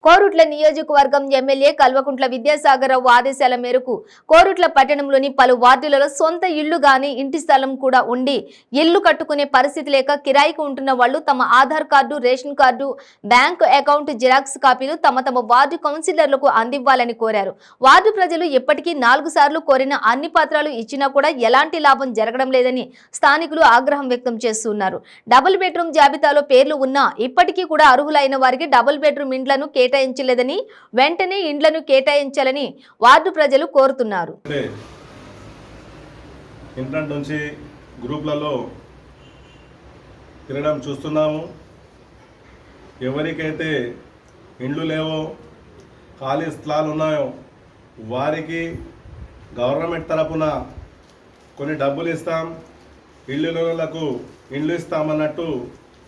కోరుట్ల నియోజకవర్గం ఎమ్మెల్యే కల్వకుంట్ల విద్యాసాగరరావు ఆదేశాల మేరకు కోరుట్ల పట్టణంలోని పలు వార్డులలో సొంత ఇళ్లు గాని ఇంటి స్థలం కూడా ఉండి ఇల్లు కట్టుకునే పరిస్థితి లేక కిరాయికి ఉంటున్న వాళ్లు తమ Aadhaar card, ration card, bank account xerox కాపీలు తమ వార్డు కౌన్సిలర్లకు అందివ్వాలని కోరారు. వార్డు ప్రజలు ఇప్పటికీ 4 సార్లు కోరిన అన్ని పత్రాలు ఇచ్చినా కూడా ఎలాంటి లాభం జరగడం లేదని స్థానికులు ఆగ్రహం వ్యక్తం చేస్తున్నారు. డబుల్ బెడ్రూమ్ జాబితాలో పేర్లు ఉన్నా ఇప్పటికీ కూడా అర్హులైన వారికి డబుల్ బెడ్రూమ్ ఇండ్లను కేటాయించలేదని వెంటనే ఇండ్లను కేటాయించాలని వార్డు ప్రజలు కోరుతున్నారు. ఇంటర్నెట్ నుంచి గ్రూప్లలో తిరగడం చూస్తున్నాము. ఎవరికైతే ఇండ్లు లేవో, ఖాళీ స్థలాలు ఉన్నాయో వారికి గవర్నమెంట్ తరపున కొన్ని డబ్బులు ఇస్తాం, ఇళ్ళకు ఇండ్లు ఇస్తామన్నట్టు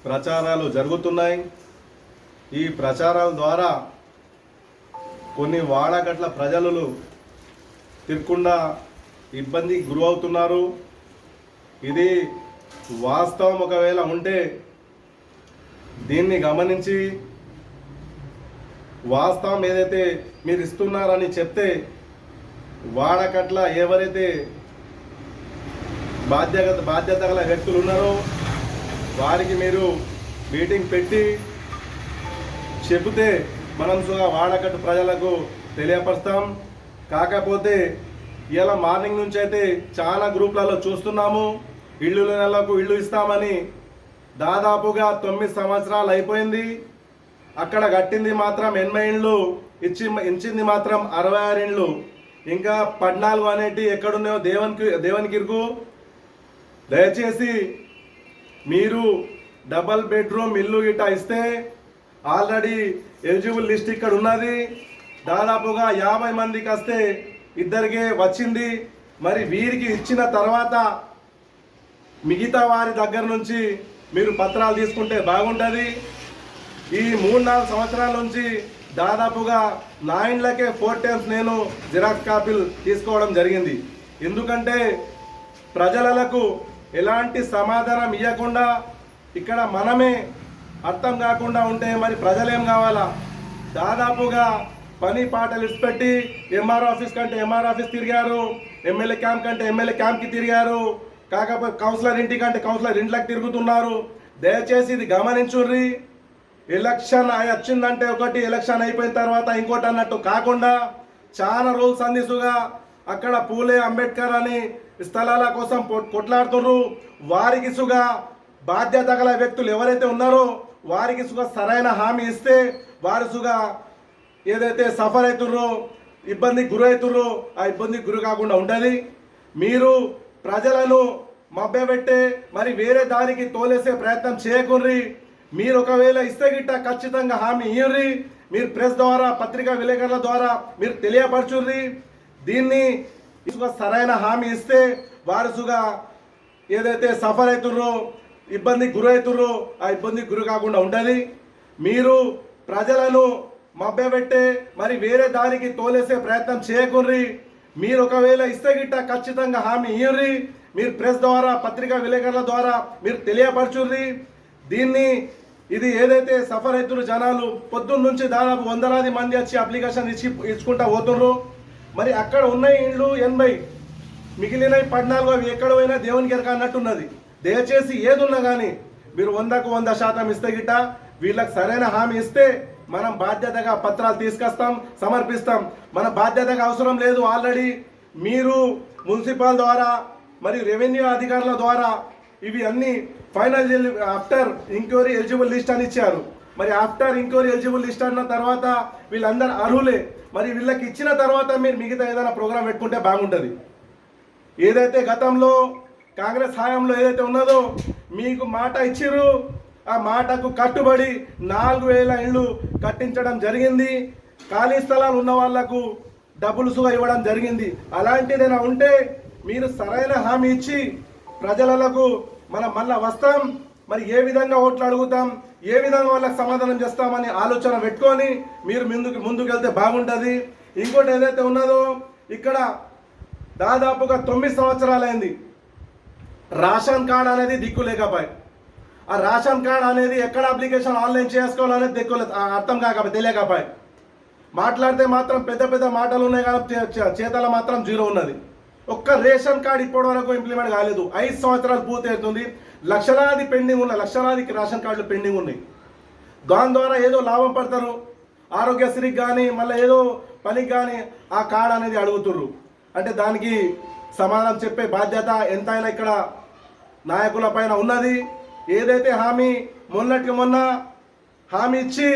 ప్రచారాలు జరుగుతున్నాయి. ఈ ప్రచారాల ద్వారా కొన్ని వాడకట్ల ప్రజలు తిరగకుండా ఇబ్బందికి గురవుతున్నారు. ఇది వాస్తవం ఒకవేళ ఉంటే దీన్ని గమనించి వాస్తవం ఏదైతే మీరు ఇస్తున్నారని చెప్తే వాడకట్ల ఎవరైతే బాధ్యత గల వ్యక్తులు ఉన్నారో వారికి మీరు మీటింగ్ పెట్టి చెబితే మనం వాడకట్టు ప్రజలకు తెలియపరుస్తాం. కాకపోతే ఇలా మార్నింగ్ నుంచి అయితే చాలా గ్రూప్లలో చూస్తున్నాము, ఇళ్ళకు ఇల్లు ఇస్తామని దాదాపుగా 9 సంవత్సరాలు అయిపోయింది. అక్కడ కట్టింది మాత్రం 80 ఇండ్లు, ఇచ్చింది మాత్రం 66 ఇండ్లు. ఇంకా 14 అనేటి ఎక్కడున్నాయో దేవునికి ఇరుకు. దయచేసి మీరు డబల్ బెడ్రూమ్ ఇల్లు గిట్ట ఇస్తే ఆల్రెడీ ఎలిజిబుల్ లిస్ట్ ఇక్కడ ఉన్నది. దాదాపుగా 50 మందికి వస్తే 2కే వచ్చింది. మరి వీరికి ఇచ్చిన తర్వాత మిగతా వారి దగ్గర నుంచి మీరు పత్రాలు తీసుకుంటే బాగుంటుంది. ఈ 3-4 సంవత్సరాల నుంచి దాదాపుగా 9 ఇండ్లకే 4 టైమ్స్ నేను జిరాక్స్ కాపీలు తీసుకోవడం జరిగింది. ఎందుకంటే ప్రజలకు ఎలాంటి సమాధానం ఇవ్వకుండా ఇక్కడ మనమే అర్థం కాకుండా ఉంటే మరి ప్రజలేం కావాలా? దాదాపుగా పని పాటలు ఇచ్చిపెట్టి ఎంఆర్ ఆఫీస్ కంటే ఎంఆర్ ఆఫీస్ తిరిగారు, ఎమ్మెల్యే క్యాంప్ కంటే ఎమ్మెల్యే క్యాంప్కి తిరిగారు, కాకపోతే కౌన్సిలర్ ఇంటి కంటే కౌన్సిలర్ ఇంట్లోకి తిరుగుతున్నారు. దయచేసి ఇది గమనించుర్రి. ఎలక్షన్ వచ్చిందంటే ఒకటి, ఎలక్షన్ అయిపోయిన తర్వాత ఇంకోటి అన్నట్టు కాకుండా చాలా రోజులు సందిసుగా అక్కడ పూలే అంబేద్కర్ అని స్థలాల కోసం కొట్లాడుతున్నారు. వారికి సుగా బాధ్యత గల వ్యక్తులు ఎవరైతే ఉన్నారో వారికి సుగా సరైన హామీ ఇస్తే వారి సుగా ఏదైతే సఫర్ అవుతుర్రో, ఇబ్బందికి గురవుతుర్రో ఆ ఇబ్బందికి గురి కాకుండా ఉంటుంది. మీరు ప్రజలను మభ్యపెట్టే మరి వేరే దారికి తోలేసే ప్రయత్నం చేయకుర్రి. మీరు ఒకవేళ ఇస్తే గిట్ట ఖచ్చితంగా హామీ ఇయ్యుర్రి. మీరు ప్రెస్ ద్వారా, పత్రికా విలేకరుల ద్వారా మీరు తెలియపరచుర్రి. దీన్ని సరైన హామీ ఇస్తే వారి సుగా ఏదైతే సఫర్ అవుతుర్రో, ఇబ్బందికి గురవుతుర్రో ఆ ఇబ్బందికి గురి కాకుండా ఉంటుంది. మీరు ప్రజలను మభ్యపెట్టే మరి వేరే దారికి తోలేసే ప్రయత్నం చేయకుర్రి. మీరు ఒకవేళ ఇస్తే గిట్ట ఖచ్చితంగా హామీ ఇయ్యుర్రి. మీరు ప్రెస్ ద్వారా, పత్రికా విలేకరుల ద్వారా మీరు తెలియపరచుర్రి. దీన్ని ఇది ఏదైతే సఫర్ అవుతున్న జనాలు పొద్దున్న నుంచి దాదాపు 100 మంది వచ్చి అప్లికేషన్ ఇచ్చుకుంటా పోతుర్రు. మరి అక్కడ ఉన్న ఇండ్లు 80, మిగిలినవి 14 అవి ఎక్కడ పోయినా దేవునికి ఎరక అన్నట్టున్నది. దయచేసి ఏది ఉన్నా కానీ మీరు 100కు 100% ఇస్తే గిట్ట వీళ్ళకి సరైన హామీ ఇస్తే మనం బాధ్యతగా పత్రాలు తీసుకొస్తాం, సమర్పిస్తాం. మన బాధ్యతగా అవసరం లేదు. ఆల్రెడీ మీరు మున్సిపల్ ద్వారా మరి రెవెన్యూ అధికారుల ద్వారా ఇవి అన్ని final after inquiry eligible list అని ఇచ్చారు. మరి ఆఫ్టర్ ఇంక్వైరీ ఎలిజిబుల్ లిస్ట్ అన్న తర్వాత వీళ్ళందరూ అర్హులే. మరి వీళ్ళకి ఇచ్చిన తర్వాత మీరు మిగతా ఏదైనా ప్రోగ్రాం పెట్టుకుంటే బాగుంటుంది. ఏదైతే గతంలో కాంగ్రెస్ హయాంలో ఏదైతే ఉన్నదో మీకు మాట ఇచ్చిర్రు, ఆ మాటకు కట్టుబడి 4000 ఇళ్ళు కట్టించడం జరిగింది. ఖాళీ స్థలాలు ఉన్న వాళ్లకు డబ్బులు సుగా ఇవ్వడం జరిగింది. అలాంటిదైనా ఉంటే మీరు సరైన హామీ ఇచ్చి ప్రజలకు మనం మళ్ళా వస్తాం, మరి ఏ విధంగా ఓట్లు అడుగుతాం, ఏ విధంగా వాళ్ళకి సమాధానం చేస్తామని ఆలోచన పెట్టుకొని మీరు ముందుకు వెళ్తే బాగుంటుంది. ఇంకోటి ఏదైతే ఉన్నదో ఇక్కడ దాదాపుగా 9 సంవత్సరాలైంది రేషన్ కార్డు అనేది దిక్కు లేకపోయి. ఆ రేషన్ కార్డ్ అనేది ఎక్కడ అప్లికేషన్ ఆన్లైన్ చేసుకోవాలనేది అర్థం కాకపోతే తెలియకపోయి మాట్లాడితే మాత్రం పెద్ద పెద్ద మాటలు ఉన్నాయి కానీ చేతల మాత్రం జీరో ఉన్నది. ఒక్క రేషన్ కార్డు ఇప్పటి వరకు ఇంప్లిమెంట్ కాలేదు. 5 సంవత్సరాలు పూర్తి అవుతుంది. లక్షలాది రేషన్ కార్డులు పెండింగ్ ఉన్నాయి. దాని ద్వారా ఏదో లాభం పడతారు, ఆరోగ్యశ్రీకి కానీ మళ్ళీ ఏదో పనికి కానీ ఆ కార్డు అనేది అడుగుతుర్రు. అంటే దానికి సమాధానం చెప్పే బాధ్యత ఎంతైనా ఇక్కడ నాయకుల పైన ఉన్నది. ఏదైతే హామీ మొన్నటికి మొన్న హామీ ఇచ్చి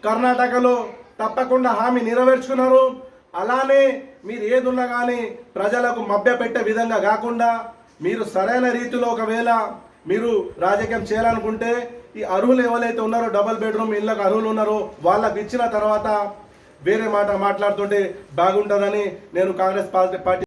కర్ణాటకలో తప్పకుండా హామీ నెరవేర్చుకున్నారు. అలానే మీరు ఏదున్నా కానీ ప్రజలకు మభ్యపెట్టే విధంగా కాకుండా మీరు సరైన రీతిలో ఒకవేళ మీరు రాజకీయం చేయాలనుకుంటే ఈ అర్హులు ఎవరైతే ఉన్నారో డబుల్ బెడ్రూమ్ ఇళ్ళకు అర్హులు ఉన్నారో వాళ్ళకి ఇచ్చిన తర్వాత వేరే మాట మాట్లాడుతుంటే బాగుంటుందని నేను కాంగ్రెస్ పార్టీ